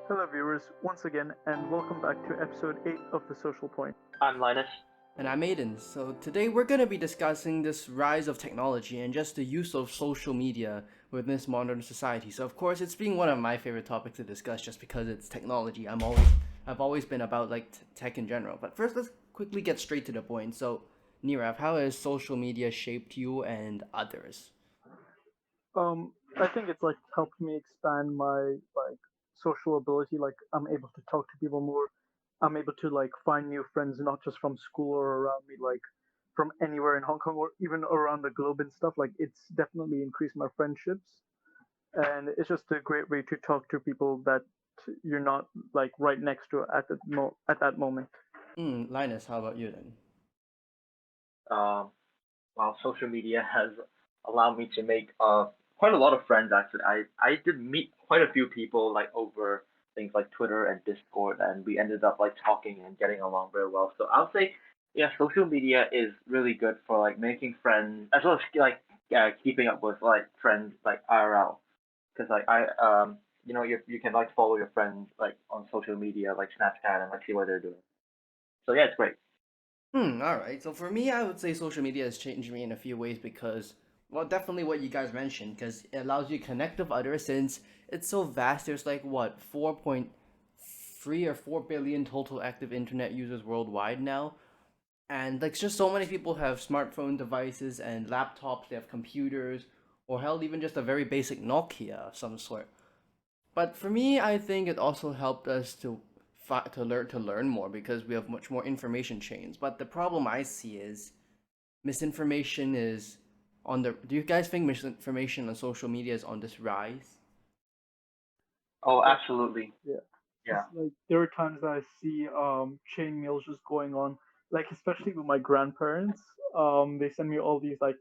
Hello, viewers, once again, and welcome back to episode 8 of The Social Point. I'm Linus. And I'm Aiden. So today we're going to be discussing this rise of technology and just the use of social media within this modern society. So of course it's been one of my favorite topics to discuss just because it's technology. I've always been about like tech in general. But first let's quickly get straight to the point. So Nirav, how has social media shaped you and others? I think it's like helped me expand my social ability. Like I'm able to talk to people more. I'm able to like find new friends, not just from school or around me, like from anywhere in Hong Kong or even around the globe and stuff. Like it's definitely increased my friendships, and it's just a great way to talk to people that you're not like right next to at that moment. Linus, how about you then? Um, well, social media has allowed me to make quite a lot of friends. Actually, I did meet quite a few people like over things like Twitter and Discord, and we ended up like talking and getting along very well. So I'll say, yeah, social media is really good for like making friends as well as like keeping up with like friends like IRL. Because like you can like follow your friends like on social media like Snapchat and like see what they're doing. So yeah, it's great. All right. So for me, I would say social media has changed me in a few ways because, well, definitely what you guys mentioned, because it allows you to connect with others since it's so vast. There's like what 4.3 or 4 billion total active internet users worldwide now, and like just so many people have smartphone devices and laptops. They have computers, or hell, even just a very basic Nokia of some sort. But for me, I think it also helped us to learn more because we have much more information chains. But the problem I see is misinformation is on the. Do you guys think misinformation on social media is on this rise? Oh, Definitely, absolutely. yeah. Yeah. Like there are times that I see chain mails just going on, like especially with my grandparents. They send me all these like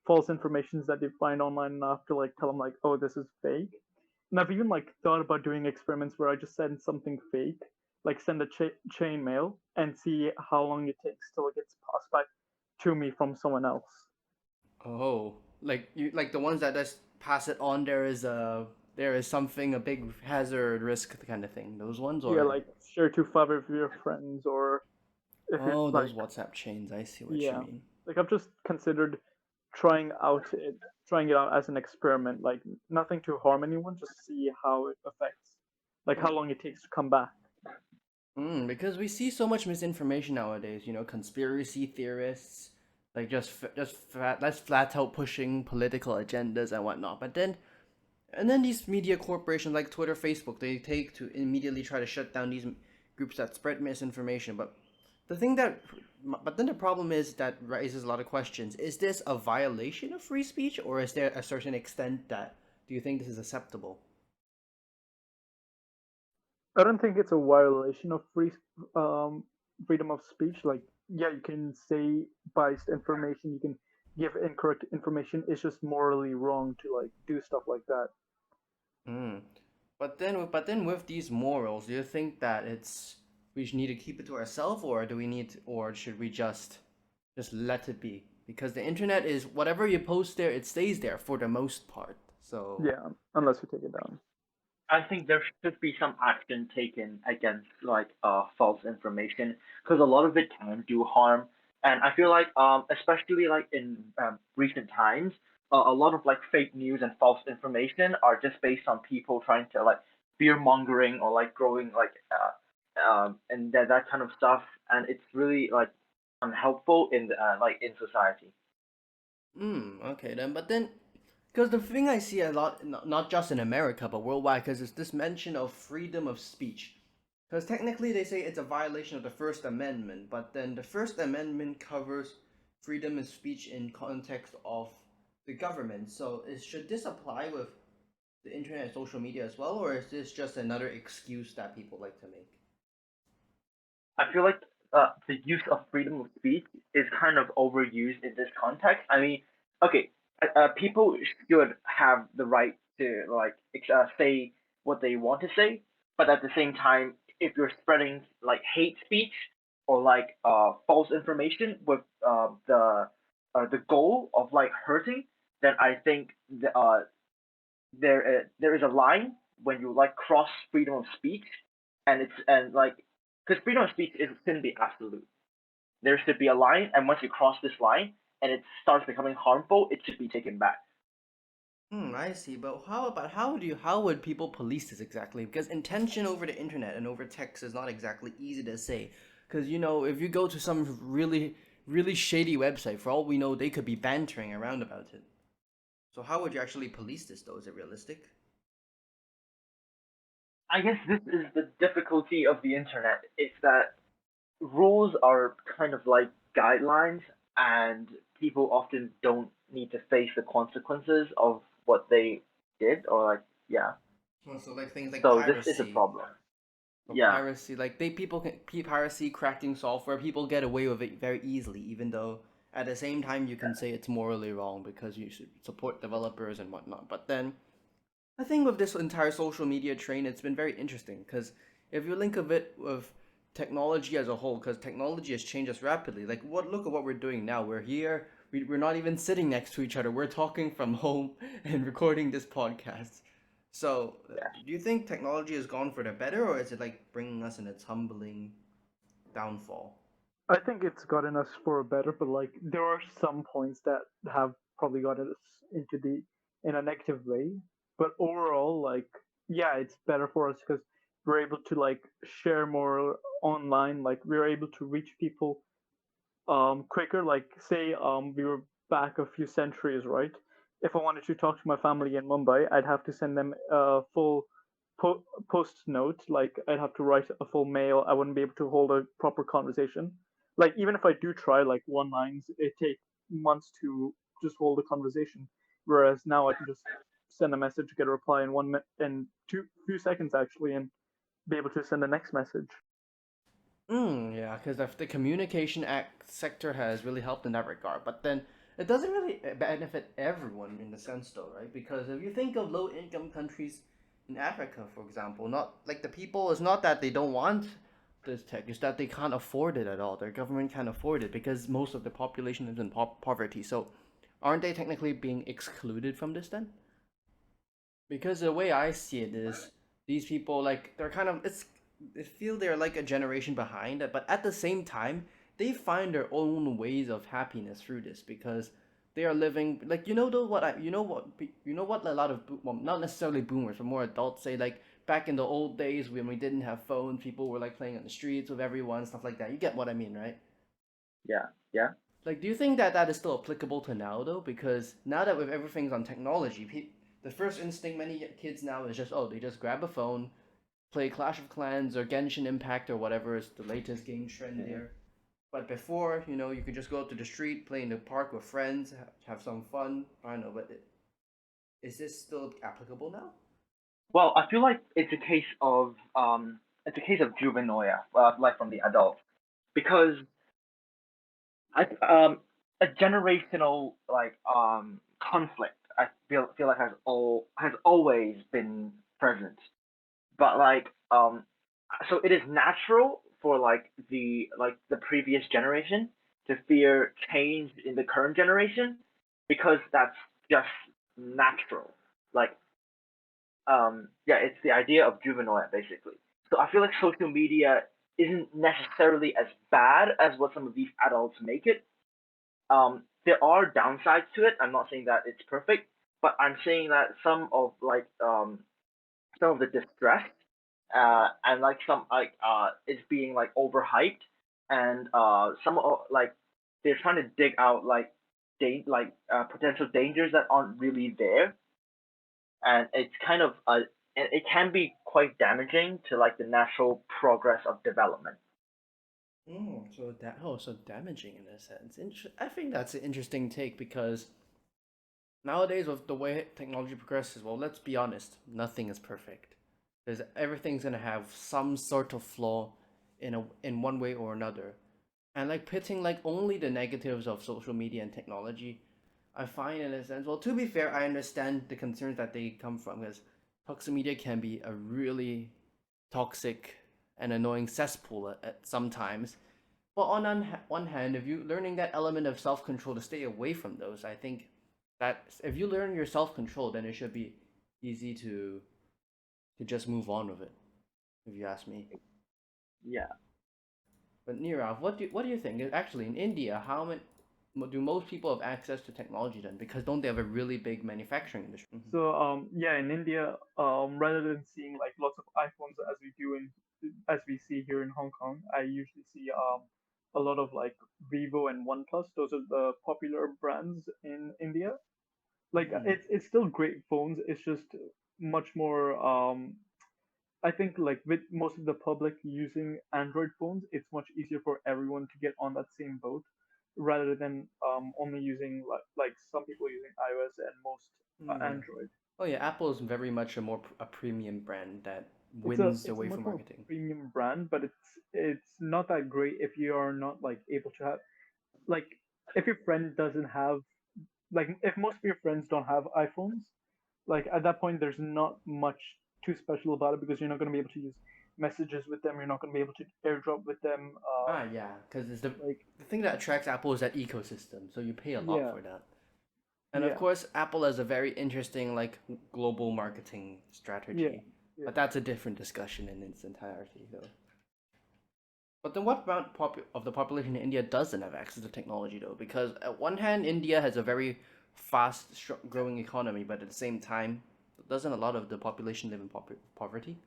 false informations that they find online, and I have to like tell them like, oh, this is fake. And I've even like thought about doing experiments where I just send something fake, like send a chain mail and see how long it takes till it gets passed back to me from someone else. Oh, like you like the ones that just pass it on. There is something a big hazard risk kind of thing. Those ones Yeah, or like share to five of your friends, or if it oh, like those WhatsApp chains. I see what you yeah, mean. like I've just considered trying out it trying it out as an experiment, like nothing to harm anyone, just see how it affects, like how long it takes to come back. Because we see so much misinformation nowadays. Conspiracy theorists, like that's flat out pushing political agendas and whatnot. And then these media corporations like Twitter, Facebook, they take to immediately try to shut down these groups that spread misinformation. The thing that, but then the problem is that raises a lot of questions. Is this a violation of free speech, or is there a certain extent that do you think this is acceptable? I don't think it's a violation of um, freedom of speech. Like, yeah, you can say biased information, you can give incorrect information. It's just morally wrong to like do stuff like that. Mm. But then with these morals, do you think that we need to keep it to ourselves, or should we just let it be? Because the internet is whatever you post there, it stays there for the most part. So, Yeah, unless you take it down. I think there should be some action taken against like false information because a lot of it can do harm, and I feel like especially like in recent times, a lot of like fake news and false information are just based on people trying to like fear mongering or like growing like and that kind of stuff, and it's really like unhelpful in like in society. okay then. But then, because the thing I see a lot, not just in America but worldwide, because it's this mention of freedom of speech. Because technically they say it's a violation of the First Amendment, but then the First Amendment covers freedom of speech in context of the government. So should this apply with the internet and social media as well, or is this just another excuse that people like to make? I feel like the use of freedom of speech is kind of overused in this context. I mean, okay, people should have the right to like say what they want to say, but at the same time, if you're spreading like hate speech or like false information with the goal of like hurting, then I think there is a line when you like cross freedom of speech, and it's and like because freedom of speech is shouldn't be absolute. There should be a line, and once you cross this line and it starts becoming harmful, it should be taken back. I see. But how would people police this exactly? Because intention over the internet and over text is not exactly easy to say. Because if you go to some really shady website, for all we know, they could be bantering around about it. So how would you actually police this, though? Is it realistic? I guess this is the difficulty of the internet. It's that rules are kind of like guidelines, and people often don't need to face the consequences of what they did, or like, yeah. Well, so like things like So this is a piracy. problem. So Yeah, piracy, like people can piracy, cracking software, people get away with it very easily, even though at the same time you can say it's morally wrong because you should support developers and whatnot. But then I think with this entire social media train, it's been very interesting because if you link of it with technology as a whole, because technology has changed us rapidly. Like look at what we're doing now. We're here. We're not even sitting next to each other. We're talking from home and recording this podcast. So, yeah. do you think technology has gone for the better, or is it like bringing us in its humbling downfall? I think it's gotten us for a better, but like there are some points that have probably gotten us into the in a negative way. But overall, like yeah, it's better for us because we're able to like share more online. Like we're able to reach people quicker. Like say we were back a few centuries, right? If I wanted to talk to my family in Mumbai, I'd have to send them a full post note. Like I'd have to write a full mail. I wouldn't be able to hold a proper conversation. Like even if I do try like one lines, it takes months to just hold a conversation. Whereas now I can just send a message, get a reply in in two few seconds actually, and be able to send the next message. Yeah, because the communication act sector has really helped in that regard. But then it doesn't really benefit everyone in the sense, though, right? Because if you think of low-income countries in Africa, for example, not like the people, it's not that they don't want this tech, it's that they can't afford it at all. Their government can't afford it because most of the population is in poverty. So, aren't they technically being excluded from this then? Because the way I see it is these people like they're kind of it's I feel they're like a generation behind, but at the same time they find their own ways of happiness through this because they are living like you know what a lot of well, not necessarily boomers but more adults say like back in the old days when we didn't have phones, people were like playing on the streets with everyone, stuff like that. You get what I mean, right? Yeah, yeah. Like, do you think that that is still applicable to now though? Because now that with everything's on technology, the first instinct many kids now is just they just grab a phone, play Clash of Clans or Genshin Impact or whatever is the latest game trend Mhm. there. But before, you could just go up to the street, play in the park with friends, have some fun. I don't know, but is this still applicable now? Well, I feel like it's a case of juvenoia, like from the adult, because I a generational like conflict. I feel like has always been present, but like so it is natural for the previous generation to fear change in the current generation because that's just natural. Like yeah, it's the idea of juvenoia basically. So I feel like social media isn't necessarily as bad as what some of these adults make it. There are downsides to it. I'm not saying that it's perfect, but I'm saying that some of the distress and like some it's being like overhyped, and like they're trying to dig out like potential dangers that aren't really there, and it's kind of and it can be quite damaging to like the natural progress of development. So damaging in a sense. I think that's an interesting take because nowadays with the way technology progresses, well, let's be honest, nothing is perfect. There's everything's gonna have some sort of flaw in one way or another. And like pitting like only the negatives of social media and technology, I find in a sense. Well, to be fair, I understand the concerns that they come from because toxic media can be a really toxic and annoying cesspool at sometimes. But on one hand, if you learning that element of self control to stay away from those, I think that if you learn your self control, then it should be easy to to just move on with it, if you ask me. Yeah. But Nirav, what do you think? Actually, in India, how many do most people have access to technology then? Because don't they have a really big manufacturing industry? So yeah, in India, rather than seeing like lots of iPhones as we do in as we see here in Hong Kong, I usually see a lot of like Vivo and OnePlus. Those are the popular brands in India. Like Mm-hmm. it's still great phones. It's just much more I think like with most of the public using Android phones, it's much easier for everyone to get on that same boat rather than only using like some people using iOS and most Yeah. Android. Oh yeah, Apple is very much a premium brand that It's a wins it's a away much from more marketing. premium brand, but it's not that great if you are not like able to have like if your friend doesn't have like if most of your friends don't have iPhones, like at that point there's not much too special about it because you're not going to be able to use messages with them. You're not going to be able to airdrop with them. Ah, yeah, because it's Like the thing that attracts Apple is that ecosystem, so you pay a lot yeah, for that. And of yeah, course, Apple has a very interesting like global marketing yeah, strategy, yeah. but that's a different discussion in its entirety, though. But then, what amount of the population in India doesn't have access to technology, though? Because at one hand, India has a very fast growing economy, but at the same time, doesn't a lot of the population live in poverty?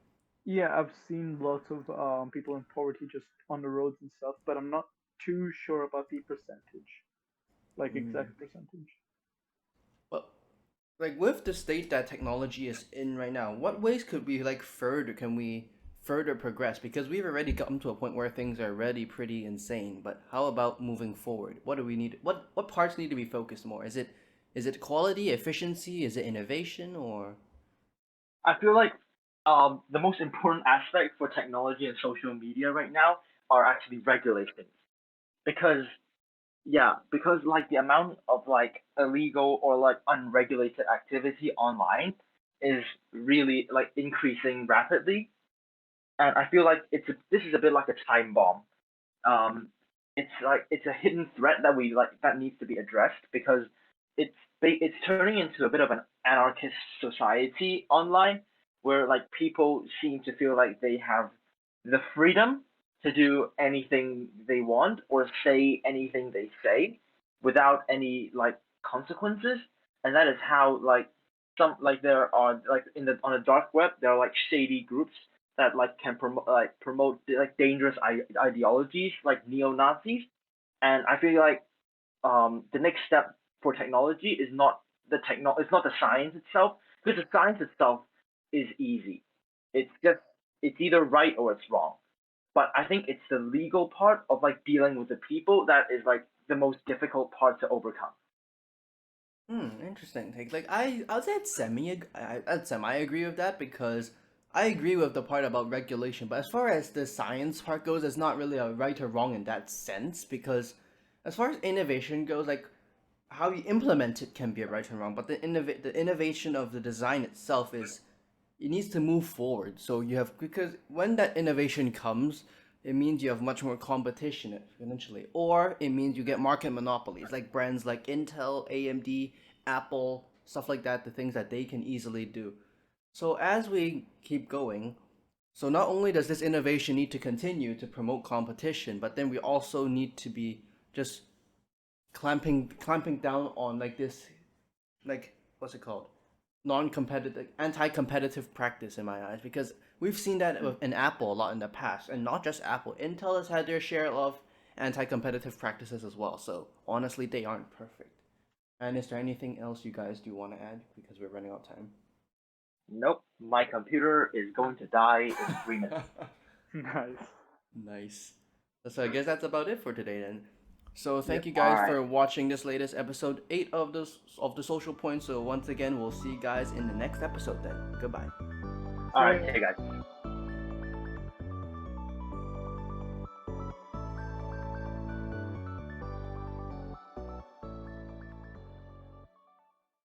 Yeah, I've seen lots of people in poverty just on the roads and stuff, but I'm not too sure about the percentage, like Mm. exact percentage. Well, like with the state that technology is in right now, what ways could we like further can we further progress? Because we've already gotten to a point where things are already pretty insane. But how about moving forward? What do we need? What parts need to be focused more? Is it quality, efficiency? Is it innovation or? I feel like the most important aspect for technology and social media right now are actually regulations. Because because like the amount of like illegal or like unregulated activity online is really like increasing rapidly, and I feel like this is a bit like a time bomb. Um, it's like it's a hidden threat that we like that needs to be addressed because it's turning into a bit of an anarchist society online where like people seem to feel like they have the freedom to do anything they want or say anything they say without any like consequences, and that is how like some like there are like in the on the dark web there are like shady groups that like can promote like dangerous ideologies like neo Nazis, and I feel like the next step for technology is not it's not the science itself, because the science itself is easy. It's just it's either right or it's wrong. But I think it's the legal part of like dealing with the people that is like the most difficult part to overcome. Interesting take. Like I'd say I'd semi agree with that because I agree with the part about regulation, but as far as the science part goes, it's not really a right or wrong in that sense because as far as innovation goes, like how you implement it can be a right and wrong, but the innovation of the design itself is it needs to move forward. So you have because when that innovation comes, it means you have much more competition eventually, or it means you get market monopolies like brands like Intel, AMD, Apple, stuff like that. The things that they can easily do. So as we keep going, so not only does this innovation need to continue to promote competition, but then we also need to be just clamping down on like this like what's it called non-competitive anti-competitive practice in my eyes because we've seen that in Apple a lot in the past, and not just Apple. Intel has had their share of anti-competitive practices as well, so honestly they aren't perfect. And is there anything else you guys do want to add because we're running out Nope, my computer is going to die in 3 minutes. of Nice. Nice. So I guess that's about it for today then. So Yep. thank you All guys right, for watching this latest episode 8 of the Social Point. So once again, we'll see you guys in the next episode then. Goodbye. all right, Bye. hey guys.